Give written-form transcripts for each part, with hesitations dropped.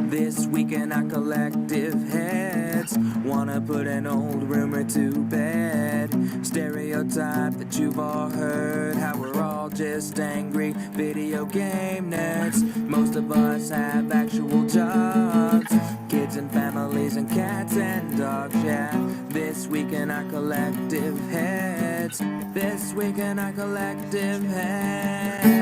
This week in our collective heads, wanna put an old rumor to bed. Stereotype that you've all heard, how we're all just angry video game nerds. Most of us have actual jobs, kids and families and cats and dogs, yeah. This week in our collective heads, this week in our collective heads.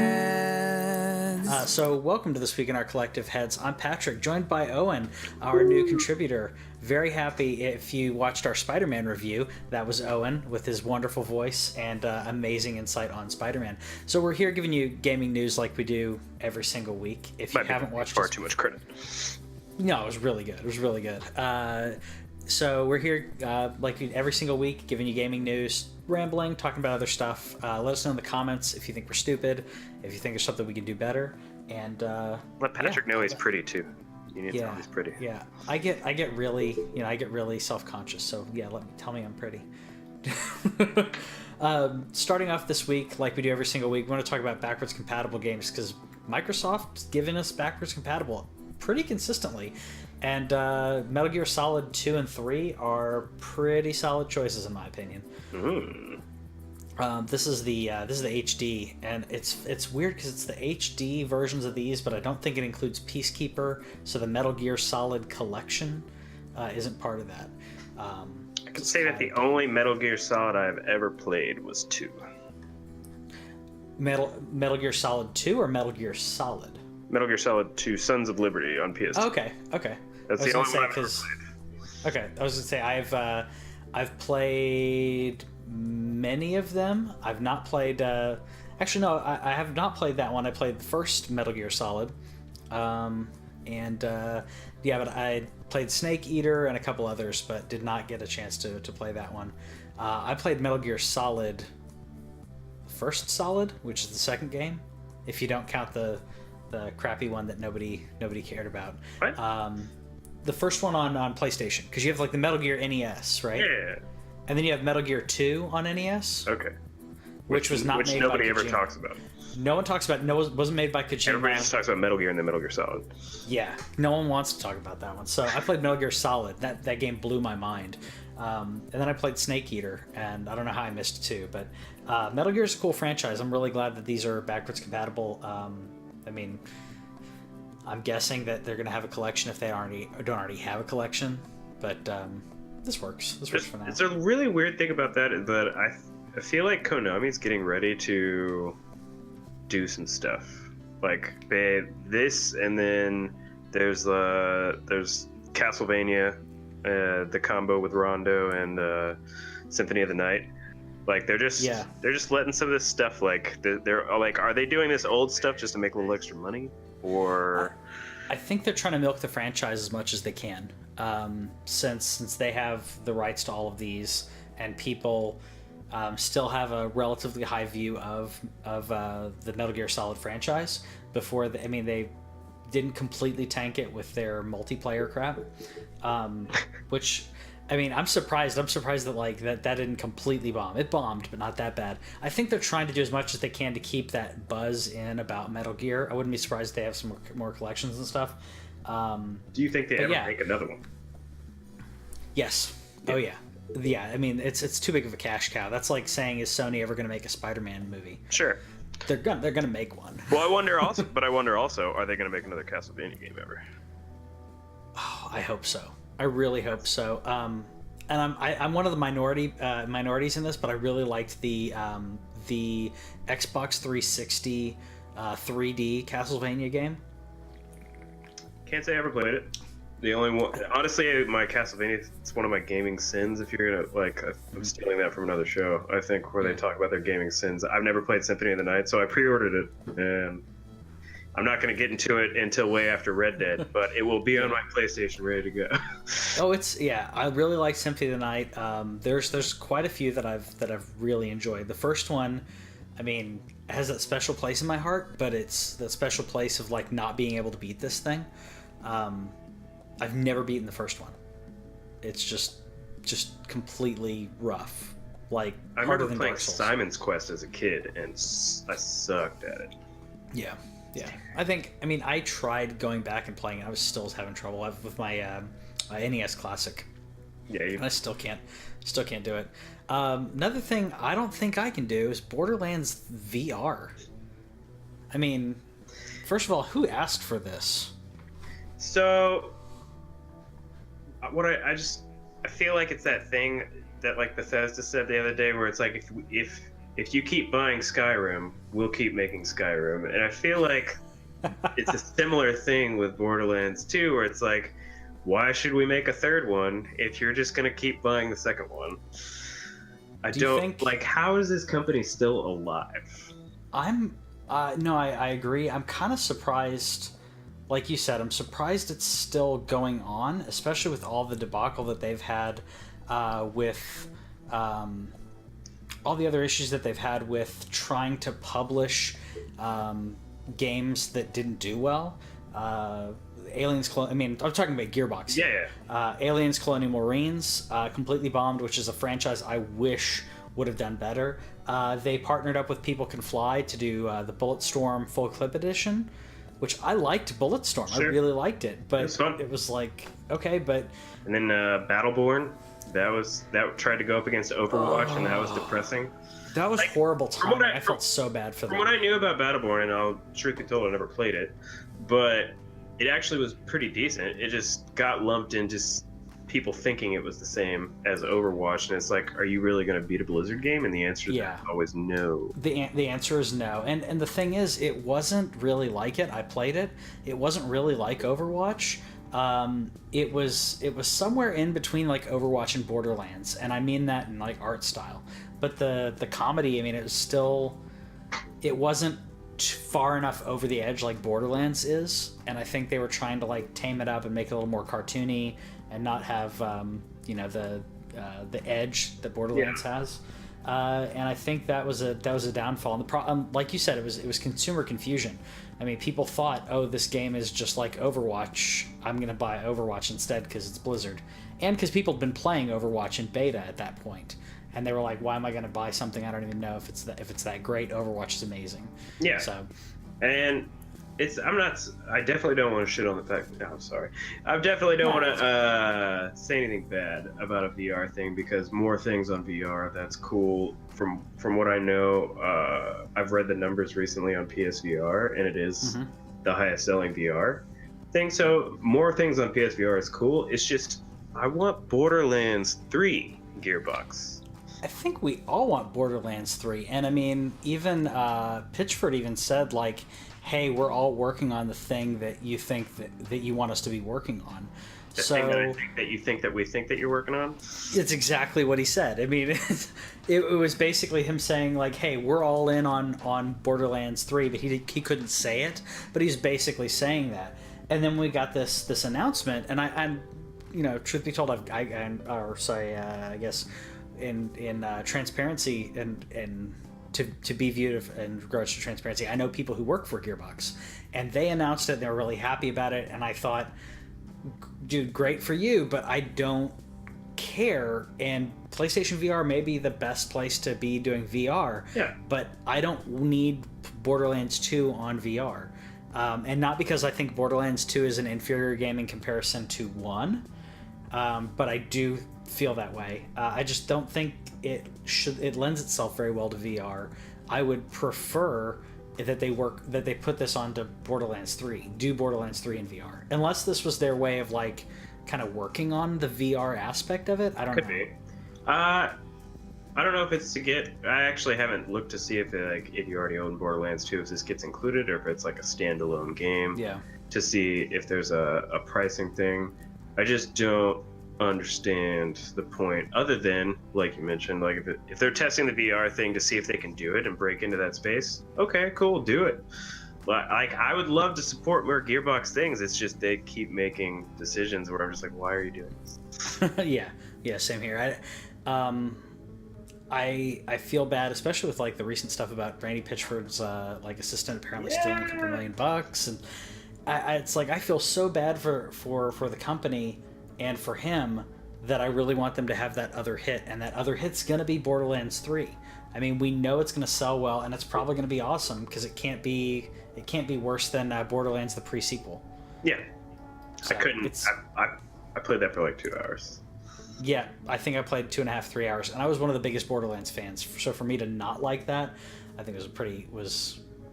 So welcome to This Week in Our Collective Heads. I'm Patrick, joined by Owen, our new contributor. Very happy if you watched our Spider-Man review. That was Owen with his wonderful voice and amazing insight on Spider-Man. So we're here giving you gaming news like we do every single week. If you haven't watched far too much credit. No, it was really good. It was really good. So we're here like every single week giving you gaming news, rambling, talking about other stuff. Let us know in the comments if you think we're stupid, if you think there's something we can do better. And let Patrick know he's pretty too. You need to tell him he's pretty. Yeah, I get really self-conscious. So yeah, tell me I'm pretty. Starting off this week, like we do every single week, we want to talk about backwards compatible games because Microsoft's given us backwards compatible pretty consistently, and Metal Gear Solid 2 and 3 are pretty solid choices in my opinion. This is the HD, and it's weird because it's the HD versions of these, but I don't think it includes Peacekeeper, so the Metal Gear Solid collection isn't part of that. I can say that the only Metal Gear Solid I've ever played was 2. Metal Gear Solid 2 or Metal Gear Solid? Metal Gear Solid 2: Sons of Liberty on PS2. Okay. That's the only one I've ever played. Okay, I was gonna say I've played many of them. I've not played. Actually, no, I have not played that one. I played the first Metal Gear Solid, but I played Snake Eater and a couple others, but did not get a chance to play that one. I played Metal Gear Solid, First Solid, which is the second game, if you don't count the crappy one that nobody cared about. What? The first one on PlayStation, because you have like the Metal Gear NES, right? Yeah. And then you have Metal Gear 2 on NES. Okay. Which was not made by Kojima. Nobody ever talks about. No one talks about. No, it wasn't made by Kojima. Everybody just talks about Metal Gear and then Metal Gear Solid. Yeah, no one wants to talk about that one. So I played Metal Gear Solid. That game blew my mind. And then I played Snake Eater, and I don't know how I missed 2, but Metal Gear is a cool franchise. I'm really glad that these are backwards compatible. I mean, I'm guessing that they're going to have a collection if they don't already have a collection, but this works. This works for now. It's a really weird thing about that is that I feel like Konami's getting ready to do some stuff. Like this, and then there's Castlevania, the combo with Rondo and Symphony of the Night. Like they're just letting some of this stuff, like they're like, are they doing this old stuff just to make a little extra money, or? I think they're trying to milk the franchise as much as they can, since they have the rights to all of these, and people still have a relatively high view of the Metal Gear Solid franchise. They didn't completely tank it with their multiplayer crap, which. I mean, I'm surprised that that didn't completely bomb. It bombed, but not that bad. I think they're trying to do as much as they can to keep that buzz in about Metal Gear. I wouldn't be surprised if they have some more collections and stuff. Do you think they ever make another one? Yes. Yeah. Oh, yeah. Yeah, I mean, it's too big of a cash cow. That's like saying, is Sony ever going to make a Spider-Man movie? Sure. They're gonna make one. Well, I wonder also, are they going to make another Castlevania game ever? Oh, I hope so. I really hope so. And I'm one of the minorities in this, but I really liked the Xbox 360 3D Castlevania game. Can't say I ever played it. The only one, honestly, my Castlevania, it's one of my gaming sins. If you're gonna I'm stealing that from another show, I think, where they talk about their gaming sins. I've never played Symphony of the Night, so I pre-ordered it, and I'm not going to get into it until way after Red Dead, but it will be on my PlayStation ready to go. I really like Symphony of the Night. There's quite a few that I've really enjoyed. The first one, I mean, has that special place in my heart, but it's that special place of like not being able to beat this thing. I've never beaten the first one. It's just completely rough. Like, I remember playing Simon's Quest as a kid, and I sucked at it. Yeah. Yeah, I mean, I tried going back and playing it. I was still having trouble with my NES Classic. Yeah, I still can't do it. Another thing I don't think I can do is Borderlands VR. I mean, first of all, who asked for this? So, what I feel like it's that thing that like Bethesda said the other day, where it's like if you keep buying Skyrim, we'll keep making Skyrim, and I feel like it's a similar thing with Borderlands 2, where it's like, why should we make a third one if you're just gonna keep buying the second one? I don't like. How is this company still alive? No, I agree. I'm kind of surprised. Like you said, I'm surprised it's still going on, especially with all the debacle that they've had with all the other issues that they've had with trying to publish games that didn't do well. Aliens, I mean, I'm talking about Gearbox. Yeah. Aliens Colonial Marines completely bombed, which is a franchise I wish would have done better. They partnered up with People Can Fly to do the Bulletstorm Full Clip Edition, which I liked Bulletstorm. Sure. I really liked it, but it was like, okay, but... And then Battleborn, that tried to go up against Overwatch, and that was depressing. That was horrible timing. I felt so bad for them. From what I knew about Battleborn, and truth be told, I never played it, but it actually was pretty decent. It just got lumped in just people thinking it was the same as Overwatch, and it's like, are you really going to beat a Blizzard game? And the answer is always no. The answer is no. And the thing is, it wasn't really like it. I played it. It wasn't really like Overwatch. It was somewhere in between like Overwatch and Borderlands, and I mean that in like art style. But the comedy, I mean, it wasn't far enough over the edge like Borderlands is, and I think they were trying to like tame it up and make it a little more cartoony and not have the edge that Borderlands has. And I think that was a downfall. And the problem, like you said, it was consumer confusion. I mean, people thought, oh, this game is just like Overwatch. I'm going to buy Overwatch instead because it's Blizzard, and because people had been playing Overwatch in beta at that point. And they were like, "Why am I going to buy something I don't even know if it's that great? Overwatch is amazing." Yeah. So, and I definitely don't want to shit on the fact. No, I'm sorry. I definitely don't want to say anything bad about a VR thing, because more things on VR that's cool. From what I know, I've read the numbers recently on PSVR, and it is the highest selling VR thing. So more things on PSVR is cool. It's just I want Borderlands 3 Gearbox. I think we all want Borderlands 3, and I mean, even Pitchford even said like, "Hey, we're all working on the thing that you think that you want us to be working on." The thing that I think that you think that we think that you're working on. It's exactly what he said. I mean, it was basically him saying like, "Hey, we're all in on Borderlands 3," but he couldn't say it, but he's basically saying that. And then we got this announcement, and I'm truth be told, I guess. In transparency and to be viewed in regards to transparency, I know people who work for Gearbox, and they announced it and they were really happy about it, and I thought, dude, great for you, but I don't care. And PlayStation VR may be the best place to be doing VR, but I don't need Borderlands 2 on VR, and not because I think Borderlands 2 is an inferior game in comparison to 1, but I do feel that way. I just don't think it lends itself very well to VR. I would prefer that they put this onto Borderlands 3. Do Borderlands 3 in VR. Unless this was their way of like kind of working on the VR aspect of it. I don't know. Could be. I don't know if it's to get. I actually haven't looked to see if you already own Borderlands 2, if this gets included, or if it's like a standalone game. Yeah. To see if there's a pricing thing. I just don't understand the point, other than like you mentioned, like if they're testing the VR thing to see if they can do it and break into that space, okay, cool, do it. But like, I would love to support more Gearbox things. It's just they keep making decisions where I'm just like, why are you doing this? yeah, same here. I feel bad, especially with like the recent stuff about Randy Pitchford's like assistant apparently stealing a couple $1 million, and it's like I feel so bad for the company and for him, that I really want them to have that other hit, and that other hit's going to be Borderlands 3. I mean, we know it's going to sell well, and it's probably going to be awesome because it can't be worse than Borderlands the pre-sequel. Yeah, So I couldn't. I played that for like 2 hours. Yeah, I think I played 2.5, 3 hours, and I was one of the biggest Borderlands fans. So for me to not like that, I think it was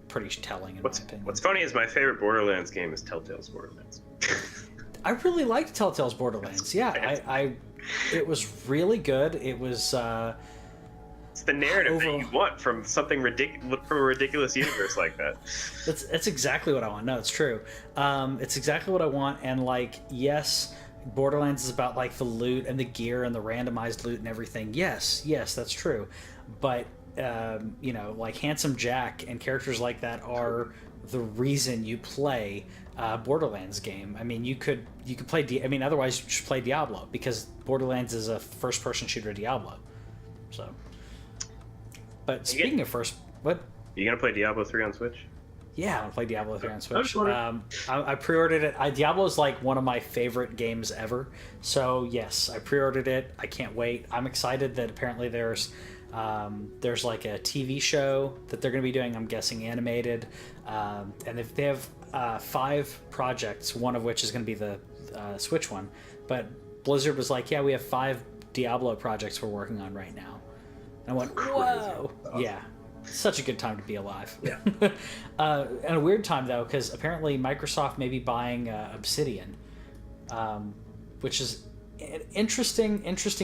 pretty telling in my opinion. What's funny is my favorite Borderlands game is Telltale's Borderlands. I really liked Telltale's Borderlands. Yeah, it was really good. It was. It's the narrative that you want from something ridiculous, from a ridiculous universe like that. That's exactly what I want. No, it's true. It's exactly what I want. And like, yes, Borderlands is about like the loot and the gear and the randomized loot and everything. Yes, that's true. But like Handsome Jack and characters like that are the reason you play Borderlands game. I mean, you could play. Otherwise you should play Diablo because Borderlands is a first-person shooter Diablo. So. But speaking of what? You gonna play Diablo 3 on Switch? Yeah, I'm gonna play Diablo 3 on Switch. I pre-ordered it. Diablo is like one of my favorite games ever. So yes, I pre-ordered it. I can't wait. I'm excited that apparently there's like a TV show that they're gonna be doing. I'm guessing animated, and if they have 5 projects, one of which is gonna be the Switch one. But Blizzard was like, yeah, we have 5 Diablo projects we're working on right now. And I went, whoa! Awesome. Yeah, such a good time to be alive. Yeah. And a weird time though, because apparently Microsoft may be buying Obsidian, which is interesting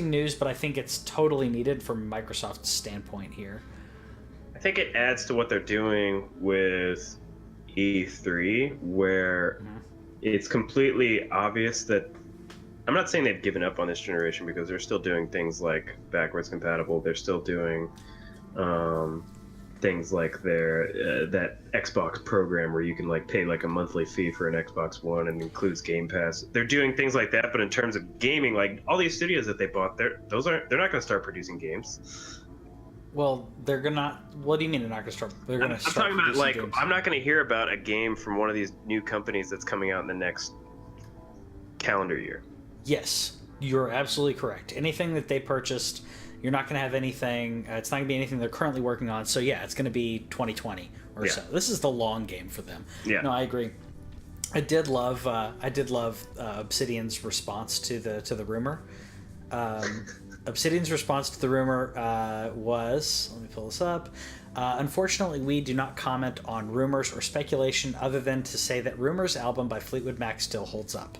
news. But I think it's totally needed from Microsoft's standpoint here. I think it adds to what they're doing with E3, where it's completely obvious that. I'm not saying they've given up on this generation because they're still doing things like backwards compatible. They're still doing things like that Xbox program where you can like pay like a monthly fee for an Xbox One and includes Game Pass. They're doing things like that, but in terms of gaming, like all these studios that they bought, they're not going to start producing games. Well, they're gonna. What do you mean they're not gonna start? They're gonna. I'm talking about like games. I'm not going to hear about a game from one of these new companies that's coming out in the next calendar year. Yes, you're absolutely correct. Anything that they purchased, you're not going to have anything. It's not going to be anything they're currently working on. So yeah, it's going to be 2020 or so. This is the long game for them. Yeah. No, I agree. I did love Obsidian's response to the rumor. Obsidian's response to the rumor was, let me pull this up. Unfortunately, we do not comment on rumors or speculation other than to say that Rumors album by Fleetwood Mac still holds up.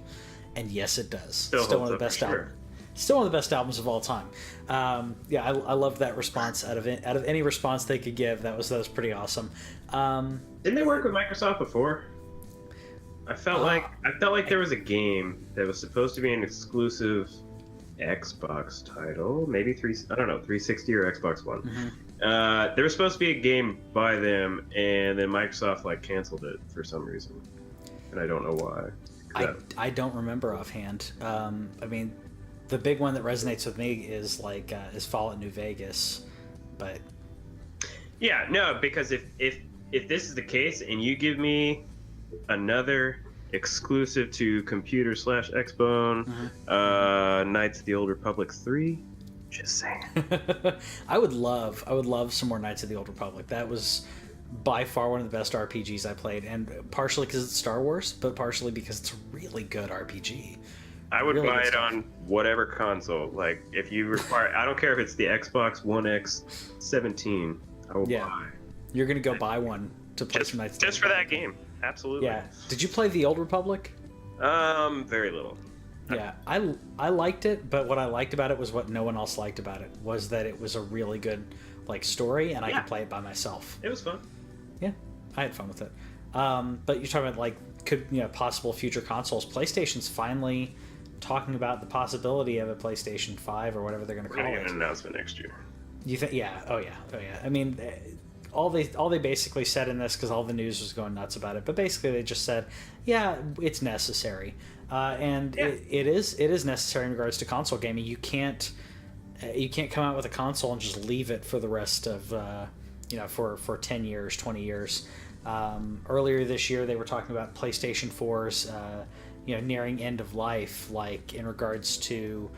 And yes, it does. Still one of the best albums. Still one of the best albums of all time. I love that response. Out of any response they could give, that was pretty awesome. Didn't they work with Microsoft before? I felt like there was a game that was supposed to be an exclusive Xbox title, maybe 360 or Xbox One. Mm-hmm. There was supposed to be a game by them, and then Microsoft like canceled it for some reason, and I don't know why. I don't remember offhand. I mean, the big one that resonates with me is Fallout New Vegas, but yeah, no, because if this is the case and you give me another exclusive to computer / Xbone, Knights of the Old Republic 3, just saying. I would love some more Knights of the Old Republic. That was by far one of the best RPGs I played, and partially because it's Star Wars, but partially because it's a really good RPG. I would buy it on whatever console. Like, if you require, I don't care if it's the Xbox One X 17. I will buy. You're gonna go buy one to play some Knights. Just for that game, absolutely. Yeah. Did you play the Old Republic? Very little. Yeah, I liked it, but what I liked about it was what no one else liked about it, was that it was a really good story, and I could play it by myself. It was fun. Yeah, I had fun with it. But you're talking about possible future consoles. PlayStation's finally talking about the possibility of a PlayStation 5 or whatever they're going to call it. An announcement next year. You think? Yeah. Oh yeah. I mean, all they basically said in this, because all the news was going nuts about it, but basically they just said, yeah, it's necessary, and it is necessary in regards to console gaming. You can't come out with a console and just leave it for the rest of for 10 years, 20 years. Earlier this year, they were talking about PlayStation 4's nearing end of life, like in regards to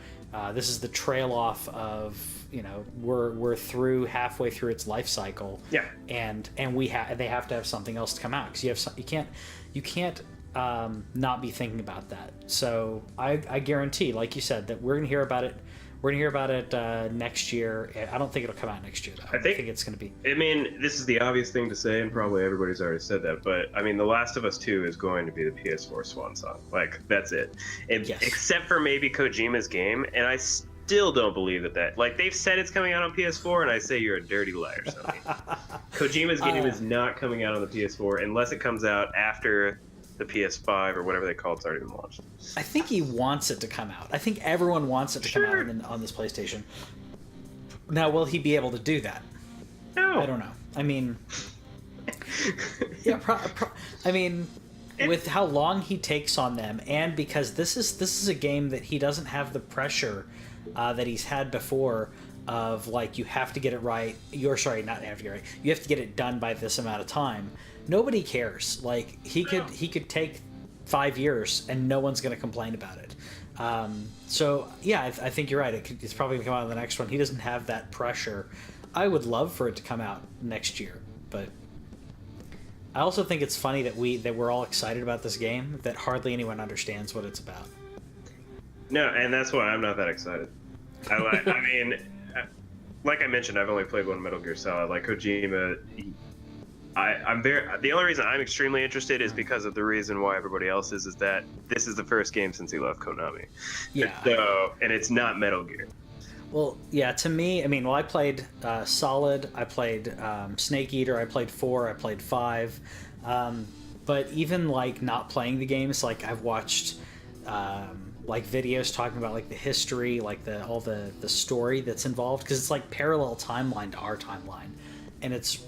this is the trail off of we're through halfway through its life cycle. Yeah. And they have to have something else to come out, because you can't not be thinking about that. So I guarantee, like you said, that we're gonna hear about it. We're gonna hear about it next year. I don't think it'll come out next year, though. I think it's gonna be. I mean, this is the obvious thing to say, and probably everybody's already said that. But I mean, The Last of Us 2 is going to be the PS4 swan song. Like, that's it. Yes. Except for maybe Kojima's game, and I still don't believe that. Like, they've said it's coming out on PS4, and I say you're a dirty liar, Sony. Kojima's game is not coming out on the PS4 unless it comes out after the PS5 or whatever they call it's already been launched. I think he wants it to come out. I think everyone wants it to come out on this PlayStation. Now, will he be able to do that? No. I don't know. I mean, yeah. I mean, with how long he takes on them, and because this is a game that he doesn't have the pressure that he's had before of, like, you have to get it right. You have to get it right. You have to get it done by this amount of time. Nobody cares. Like, he could take 5 years and no one's going to complain about it. So yeah, I think you're right. It's probably going to come out in the next one. He doesn't have that pressure. I would love for it to come out next year, but I also think it's funny that we're all excited about this game, that hardly anyone understands what it's about. No, and that's why I'm not that excited. I mean, like I mentioned, I've only played one Metal Gear Solid. Like, Kojima, the only reason I'm extremely interested is because of the reason why everybody else is that this is the first game since he left Konami. Yeah. And it's not Metal Gear. Well, yeah, to me, I mean, I played Solid, I played Snake Eater, I played 4, I played 5, but even, like, not playing the games, like, I've watched like videos talking about, like, the history, like all the story that's involved, because it's like parallel timeline to our timeline, and it's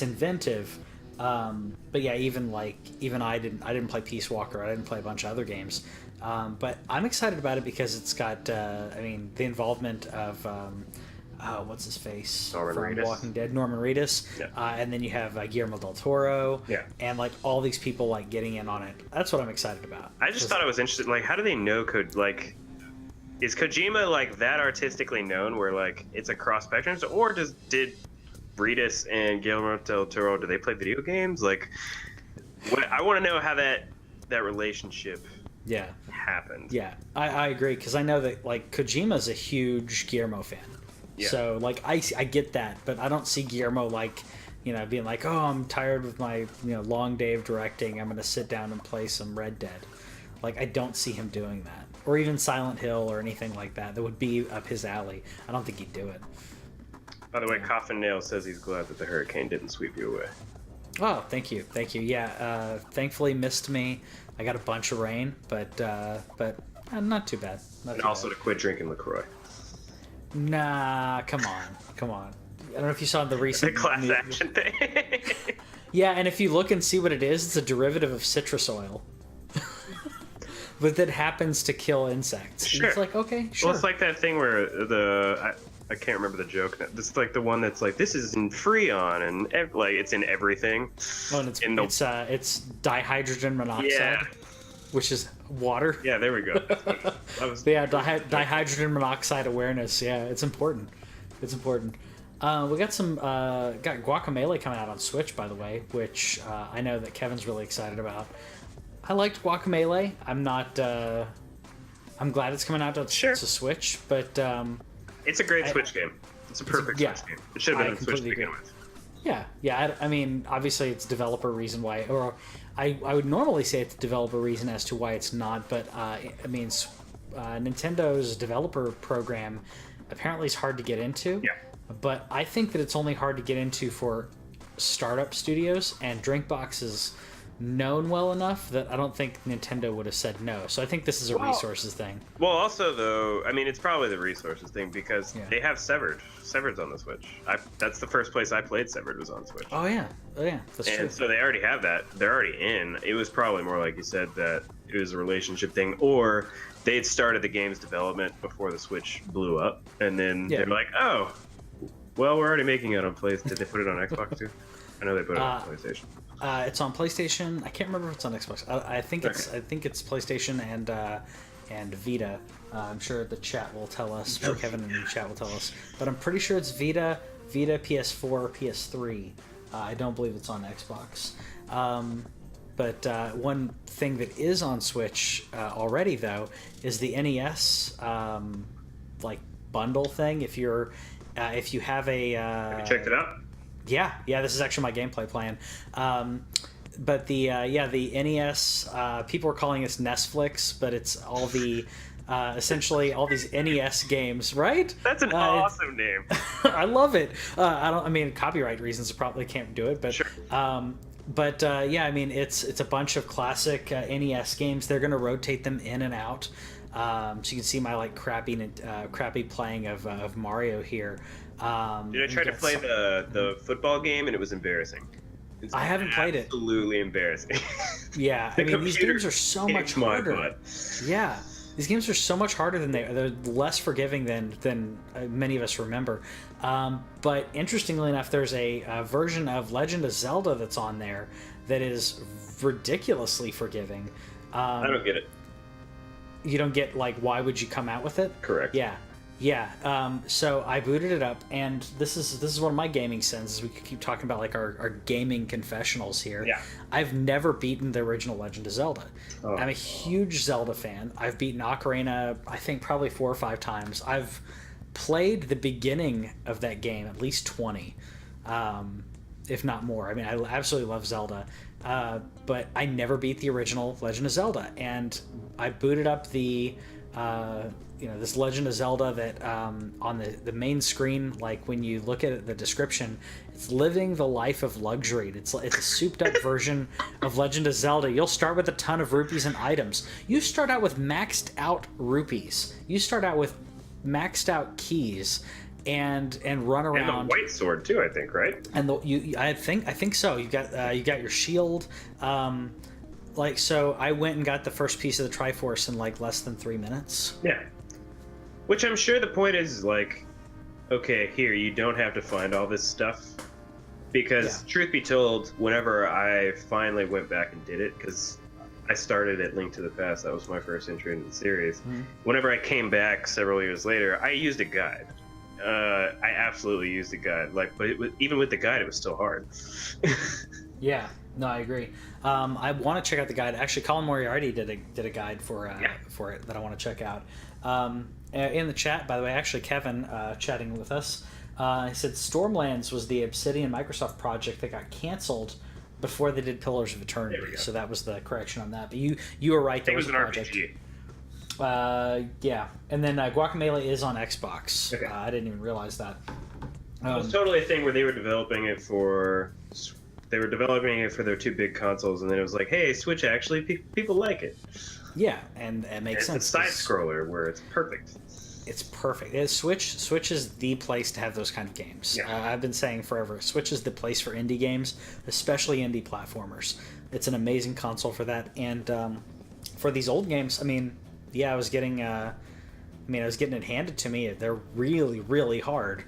inventive. But yeah, even I didn't play Peace Walker, I didn't play a bunch of other games, but I'm excited about it because it's got I mean, the involvement of what's his face Norman from Reedus. Walking Dead, Norman Reedus, Yeah. And then you have Guillermo del Toro, Yeah. and, like, all these people, like, getting in on it. That's what I'm excited about. I just thought it was interesting. Like, how do they know is Kojima, like, that artistically known where, like, it's a cross spectrum, or did Reedus and Guillermo del Toro, do they play video games? Like, I want to know how that relationship happened. Yeah, I agree, because I know that, like, Kojima's a huge Guillermo fan. Yeah. So, like, I get that, but I don't see Guillermo, like, being like, oh, I'm tired with my, long day of directing, I'm going to sit down and play some Red Dead. Like, I don't see him doing that. Or even Silent Hill or anything like that. That would be up his alley. I don't think he'd do it. By the way, Coffin Nail says he's glad that the hurricane didn't sweep you away. Oh, thank you. Yeah, thankfully missed me. I got a bunch of rain, but not too bad. And also to quit drinking LaCroix. Nah, come on. I don't know if you saw the recent... The class action thing. Yeah, and if you look and see what it is, it's a derivative of citrus oil. But that happens to kill insects. Sure. It's like, okay, sure. Well, it's like that thing where I can't remember the joke. This is like the one that's like, this is in Freon, and like it's in everything. Oh, and it's dihydrogen monoxide, Yeah. which is water. Yeah, there we go. Yeah, dihydrogen monoxide awareness. Yeah, it's important. We got got Guacamelee coming out on Switch, by the way, which I know that Kevin's really excited about. I liked Guacamelee. I'm not. I'm glad it's coming out to Switch, but it's a great Switch game. It's a perfect Switch game. It should have been on Switch to begin with. Yeah. I mean, obviously, it's developer reason why, or I would normally say it's developer reason as to why it's not, but I mean, Nintendo's developer program apparently is hard to get into. Yeah. But I think that it's only hard to get into for startup studios, and Drinkbox is known well enough that I don't think Nintendo would have said no. So I think this is a resources thing. Well, also, though, I mean, it's probably the resources thing because they have Severed. Severed's on the Switch. That's the first place I played Severed was on Switch. Oh, yeah. That's true. And so they already have that. They're already in. It was probably more like you said that it was a relationship thing, or they had started the game's development before the Switch blew up, and then they're like, oh, well, we're already making it on place. Did they put it on Xbox too? I know they put it on PlayStation. It's on PlayStation. I can't remember if it's on Xbox. I think it's PlayStation and Vita. I'm sure the chat will tell us. Or Kevin in the chat will tell us. But I'm pretty sure it's Vita, PS4, PS3. I don't believe it's on Xbox. But one thing that is on Switch already, though, is the NES like bundle thing. If you have a Have you checked it out? Yeah, this is actually my gameplay plan. But the NES, people are calling this Netflix, but it's all the essentially all these NES games, right? That's an awesome name. I love it. I mean, copyright reasons, I probably can't do it, but Sure. Yeah, I mean, it's a bunch of classic NES games. They're going to rotate them in and out. So you can see my like crappy playing of Mario here. Dude, I tried to play the football game and it was embarrassing. I haven't played it. Absolutely embarrassing. Yeah, I mean, these games are so much harder. Butt. Yeah, these games are so much harder than they're less forgiving than many of us remember. But interestingly enough, there's a version of Legend of Zelda that's on there that is ridiculously forgiving. I don't get it. You don't get, like, why would you come out with it? Correct. Yeah. So I booted it up, and this is one of my gaming sins. As we could keep talking about like our gaming confessionals here. Yeah. I've never beaten the original Legend of Zelda. Oh. I'm a huge Zelda fan. I've beaten Ocarina, I think, probably 4 or 5 times. I've played the beginning of that game at least 20, if not more. I mean, I absolutely love Zelda. But I never beat the original Legend of Zelda, and I booted up the this Legend of Zelda that on the main screen, like when you look at the description, it's living the life of luxury. It's a souped up version of Legend of Zelda. You'll start with a ton of rupees and items. You start out with maxed out rupees. You start out with maxed out keys. And run around. And the white sword too, I think, right? And I think so. You got your shield. So I went and got the first piece of the Triforce in like less than 3 minutes. Yeah. Which I'm sure the point is like, okay, here you don't have to find all this stuff, because truth be told, whenever I finally went back and did it, because I started at Link to the Past, that was my first entry into the series. Mm-hmm. Whenever I came back several years later, I used a guide. I absolutely used a guide, but even with the guide, it was still hard. Yeah, no, I agree. I want to check out the guide. Actually, Colin Moriarty did a guide for it that I want to check out. In the chat, by the way, actually Kevin chatting with us, he said Stormlands was the Obsidian Microsoft project that got canceled before they did Pillars of Eternity. So that was the correction on that. But you were right. There was an a project. RPG. Yeah, and then Guacamelee is on Xbox. Okay. I didn't even realize that. It was totally a thing where they were developing it for their 2 big consoles, and then it was like, hey, Switch, actually, people like it. Yeah, and it makes sense. It's a side scroller where it's perfect. It's perfect. Switch is the place to have those kind of games. Yeah. I've been saying forever, Switch is the place for indie games, especially indie platformers. It's an amazing console for that, and for these old games, I mean, yeah, I was getting it handed to me. They're really, really hard.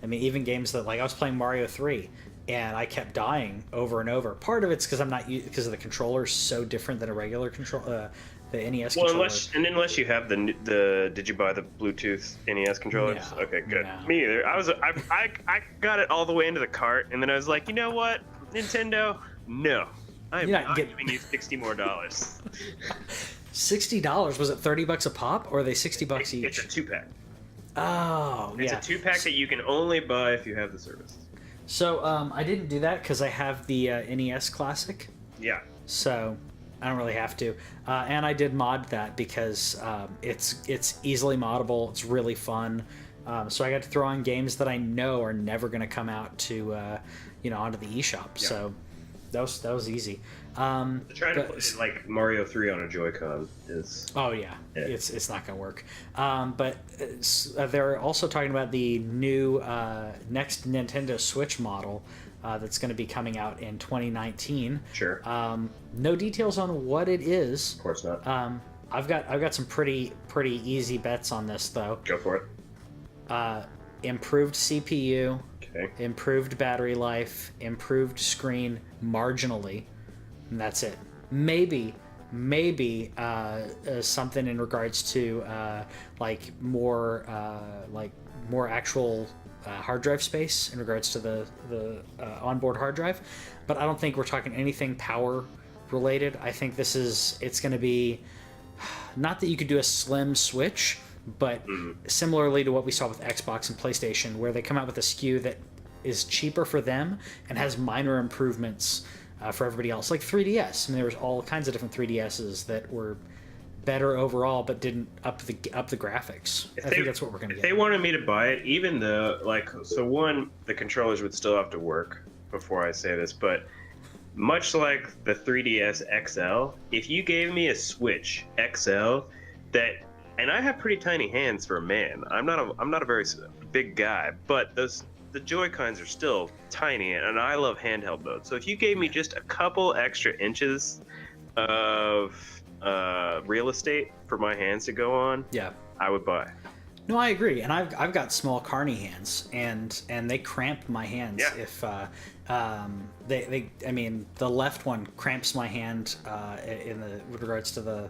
I mean, even games that, like, I was playing Mario 3, and I kept dying over and over. Part of it's because because of the controller's so different than a regular control, the NES controller. Unless you have did you buy the Bluetooth NES controllers? No, Okay, good. no. Me either. I got it all the way into the cart, and then I was like, you know what, Nintendo, no, I'm not giving you $60 more. $60? Was it $30 a pop, or are they $60 each? It's a 2-pack. Oh, yeah. It's a 2-pack that you can only buy if you have the service. So I didn't do that because I have the NES Classic. Yeah. So I don't really have to. And I did mod that because it's easily moddable. It's really fun. So I got to throw on games that I know are never going to come out to onto the eShop. Yeah. So that was easy. Trying to play like Mario 3 on a Joy-Con is... Oh, yeah. It's not going to work. But they're also talking about the new next Nintendo Switch model that's going to be coming out in 2019. Sure. No details on what it is. Of course not. I've got some pretty easy bets on this, though. Go for it. Improved CPU. Okay. Improved battery life, improved screen marginally, and that's it. Maybe something in regards to like more actual hard drive space in regards to the onboard hard drive, but I don't think we're talking anything power related. I think it's going to be, not that you could do a slim switch, but similarly to what we saw with Xbox and PlayStation, where they come out with a SKU that is cheaper for them and has minor improvements for everybody else, like 3DS. I mean, there was all kinds of different 3DSs that were better overall, but didn't up the graphics. I think that's what we're going to get. If they wanted me to buy it, even though, like, so one, the controllers would still have to work before I say this, but much like the 3DS XL, if you gave me a Switch XL that, and I have pretty tiny hands for a man. I'm not a very big guy, but the Joy-Cons are still tiny, and I love handheld mode. So if you gave me just a couple extra inches of real estate for my hands to go on, yeah, I would buy. No, I agree, and I've got small carny hands, and they cramp my hands. Yeah. If I mean, the left one cramps my hand with regards to the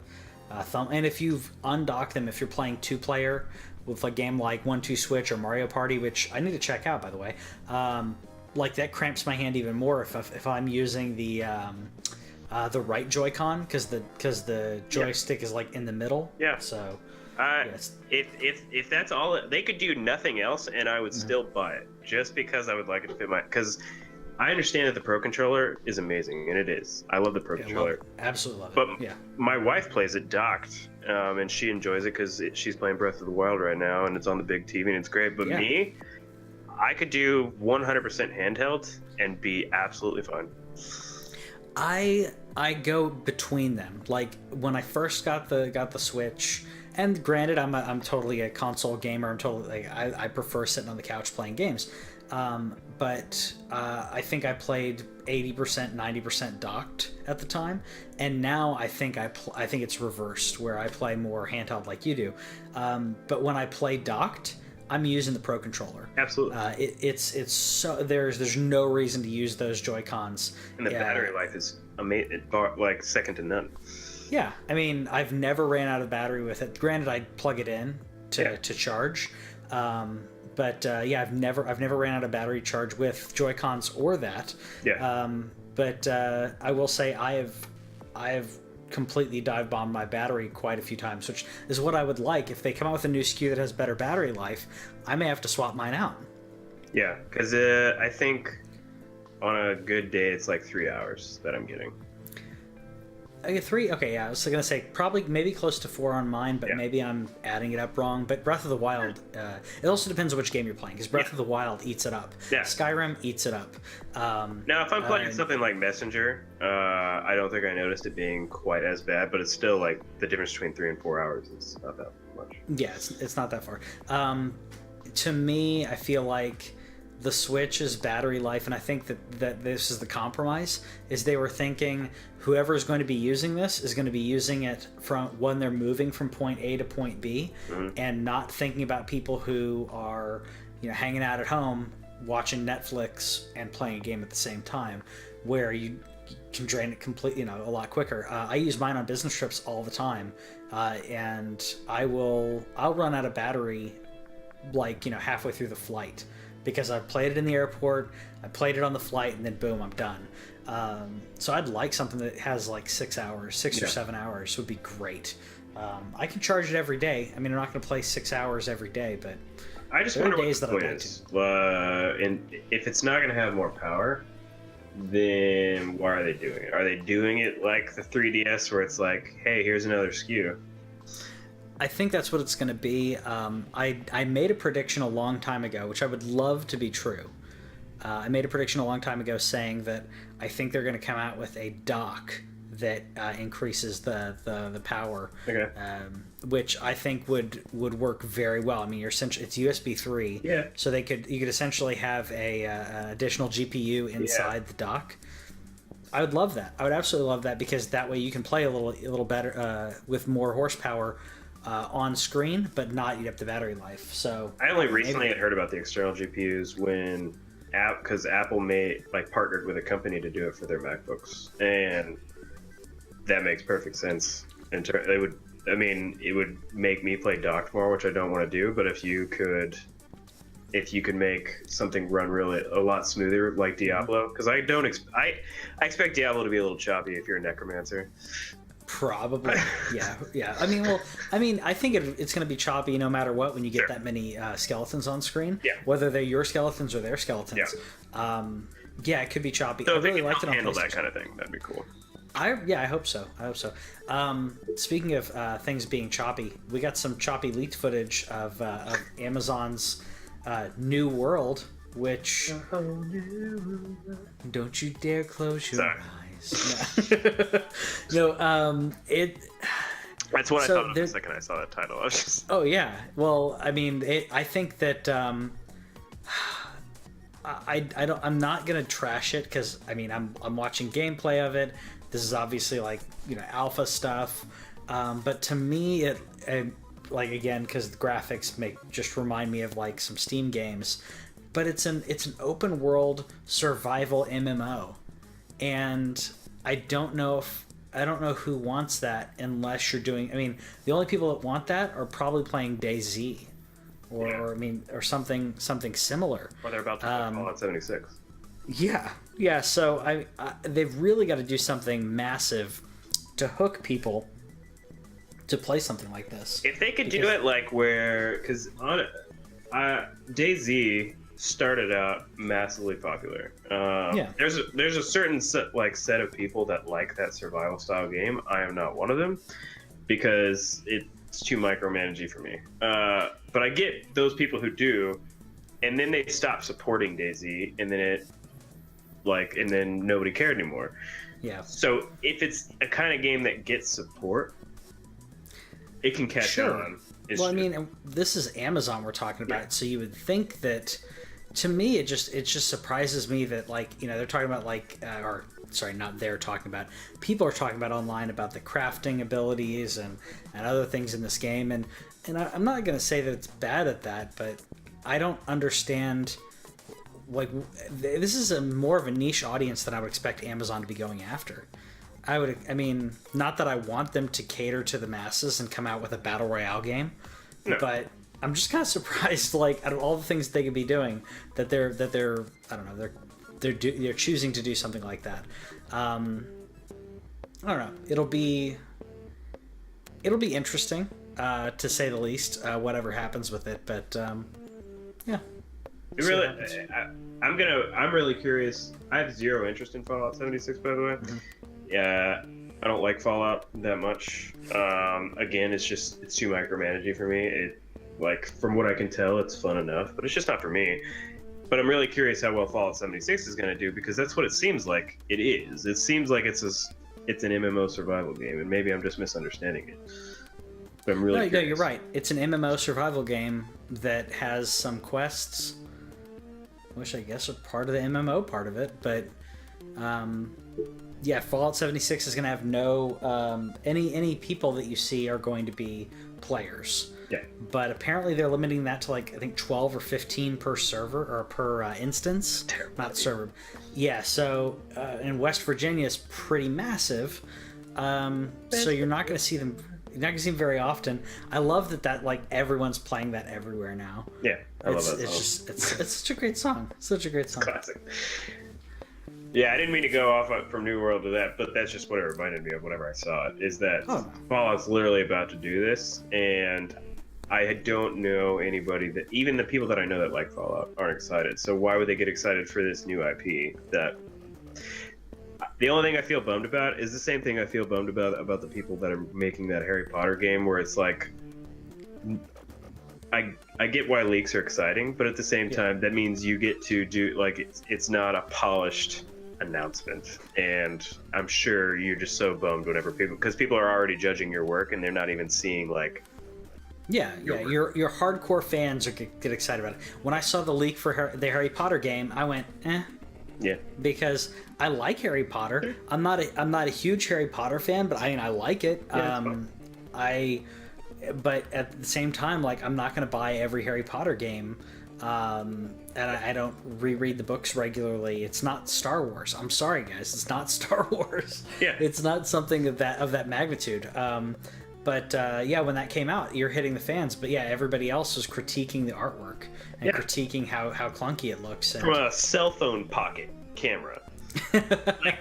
thumb. And if you've undocked them, if you're playing 2-player with a game like 1-2 Switch or Mario Party, which I need to check out, by the way, like that cramps my hand even more if I'm using the right Joy-Con, because the joystick is like in the middle. Yeah. So. Yes. If that's all, they could do nothing else, and I would still buy it just because I would like it to fit my. Because I understand that the Pro Controller is amazing, and it is. I love the Pro Controller. Absolutely love it. But yeah, my wife plays it docked, and she enjoys it because she's playing Breath of the Wild right now, and it's on the big TV, and it's great. But me, I could do 100% handheld and be absolutely fine. I go between them. Like when I first got the Switch. And granted, I'm totally a console gamer. I'm totally I prefer sitting on the couch playing games. But I think I played 80%, 90% docked at the time, and now I think it's reversed, where I play more handheld like you do. But when I play docked, I'm using the Pro Controller. Absolutely. It's so there's no reason to use those Joy-Cons. And the battery life is amazing, like second to none. Yeah, I mean, I've never ran out of battery with it. Granted, I plug it in to charge, but I've never ran out of battery charge with Joy-Cons or that. Yeah. But I will say I have completely dive bombed my battery quite a few times, which is what I would like. If they come out with a new SKU that has better battery life, I may have to swap mine out. Yeah, because I think on a good day it's like 3 hours that I'm getting. I get 3. Okay, yeah, I was gonna say probably maybe close to 4 on mine, but maybe I'm adding it up wrong. But Breath of the Wild, it also depends on which game you're playing, because Breath of the Wild eats it up. Yeah. Skyrim eats it up. Now, if I'm playing something like Messenger, I don't think I noticed it being quite as bad, but it's still like the difference between 3 and 4 hours is not that much. Yeah, it's not that far. To me, I feel like the Switch's battery life, and I think that this is the compromise, is they were thinking whoever is going to be using this is going to be using it from when they're moving from point A to point B, and not thinking about people who are, hanging out at home watching Netflix and playing a game at the same time, where you can drain it completely, a lot quicker. I use mine on business trips all the time, and I'll run out of battery like halfway through the flight, because I've played it in the airport, I played it on the flight, and then boom, I'm done. So I'd like something that has like 6 or 7 hours would be great. I can charge it every day. I mean, I'm not going to play 6 hours every day, but I just wonder what the point is. And if it's not going to have more power, then why are they doing it? Are they doing it like the 3DS, where it's like, hey, here's another SKU? I think that's what it's going to be. I made a prediction a long time ago, which I would love to be true. I made a prediction a long time ago saying that I think they're going to come out with a dock that increases the power, which I think would work very well. I mean, it's USB 3, so you could essentially have an additional GPU inside the dock. I would love that. I would absolutely love that, because that way you can play a little better with more horsepower on screen, but not eat up the battery life. So I only recently had heard about the external GPUs when app because Apple made partnered with a company to do it for their MacBooks, and that makes perfect sense. They would, I mean, it would make me play docked more, which I don't want to do. But if you could make something run really a lot smoother like Diablo, because I expect Diablo to be a little choppy if you're a necromancer. Probably, yeah. I mean, I think it's going to be choppy no matter what when you get that many skeletons on screen. Yeah. Whether they're your skeletons or their skeletons. Yeah. It could be choppy. So I if they really can liked it on handle PlayStation. that kind of thing, that'd be cool. I hope so. Speaking of things being choppy, we got some choppy leaked footage of Amazon's New World, which don't you dare close your eyes. No, That's what I so thought of the second I saw that title. I was just... Oh yeah. Well, I mean, I think that I'm not gonna trash it because I mean I'm watching gameplay of it. This is obviously alpha stuff, but to me it again because the graphics just remind me of some Steam games, but it's an open world survival MMO, and I don't know who wants that unless you're doing. I mean, the only people that want that are probably playing DayZ, or something similar. Or they're about to play Fallout 76. Yeah. So they've really got to do something massive to hook people to play something like this. If they could do it because DayZ started out massively popular. There's a certain set of people that like that survival style game. I am not one of them because it's too micromanagey for me. But I get those people who do, and then they stop supporting DayZ, and then nobody cared anymore. Yeah. So if it's a kind of game that gets support, it can catch on. Well, I mean, this is Amazon we're talking about, so you would think that. To me, it just surprises me that they're talking about people are talking about online about the crafting abilities and other things in this game, and I'm not going to say that it's bad at that, but I don't understand. This is more of a niche audience than I would expect Amazon to be going after. I mean, not that I want them to cater to the masses and come out with a battle royale game, but I'm just kind of surprised, out of all the things they could be doing, that they're I don't know, they're choosing to do something like that. I don't know. It'll be interesting, to say the least. Whatever happens with it, but yeah. I'm really curious. I have zero interest in Fallout 76, by the way. Mm-hmm. Yeah, I don't like Fallout that much. Again, it's too micromanaging for me. From what I can tell, it's fun enough, but it's just not for me. But I'm really curious how well Fallout 76 is going to do, because that's what it seems like it is. It seems like it's an MMO survival game, and maybe I'm just misunderstanding it. But I'm really curious. No, you're right. It's an MMO survival game that has some quests, which I guess are part of the MMO part of it, but Fallout 76 is going to have no any people that you see are going to be players. Yeah. But apparently they're limiting that to I think 12 or 15 per server or per instance. Terrible. Not server. Yeah, so in West Virginia is pretty massive. So you're not going to see them. You're not going to see them very often. I love that everyone's playing that everywhere now. Yeah, I love that song. It's such a great song. Such a great song. Classic. Yeah, I didn't mean to go off from New World to that, but that's just what it reminded me of whenever I saw it, is that Fallout's literally about to do this, and I don't know anybody that, even the people that I know that like Fallout, aren't excited. So why would they get excited for this new IP? That the only thing I feel bummed about is the same thing I feel bummed about the people that are making that Harry Potter game, where it's I get why leaks are exciting, but at the same time, that means you get to do it's not a polished announcement, and I'm sure you're just so bummed whenever people are already judging your work, and they're not even seeing your hardcore fans are get excited about it. When I saw the leak for the Harry Potter game, I went yeah, because I like Harry Potter. I'm not a huge Harry Potter fan, but I like it. But at the same time, I'm not going to buy every Harry Potter game. And I don't reread the books regularly. It's not Star Wars. I'm sorry, guys. It's not Star Wars. Yeah. It's not something of that magnitude. But when that came out, you're hitting the fans. But yeah, everybody else was critiquing the artwork and critiquing how clunky it looks. And... From a cell phone pocket camera. Like,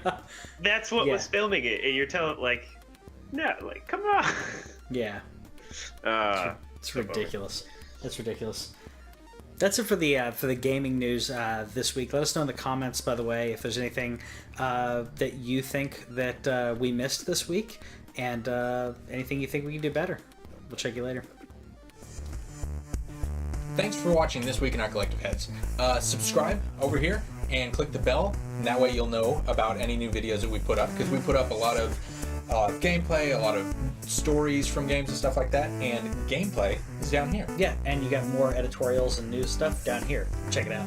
that's what was filming it, and you're telling no, come on. Yeah. It's ridiculous. It's ridiculous. That's it for the gaming news this week. Let us know in the comments, by the way, if there's anything that you think that we missed this week, and anything you think we can do better. We'll check you later. Thanks for watching This Week in Our Collective Heads. Subscribe over here and click the bell, and that way you'll know about any new videos that we put up, because we put up a lot of gameplay, a lot of stories from games and stuff like that, and gameplay is down here. Yeah, and you got more editorials and news stuff down here. Check it out.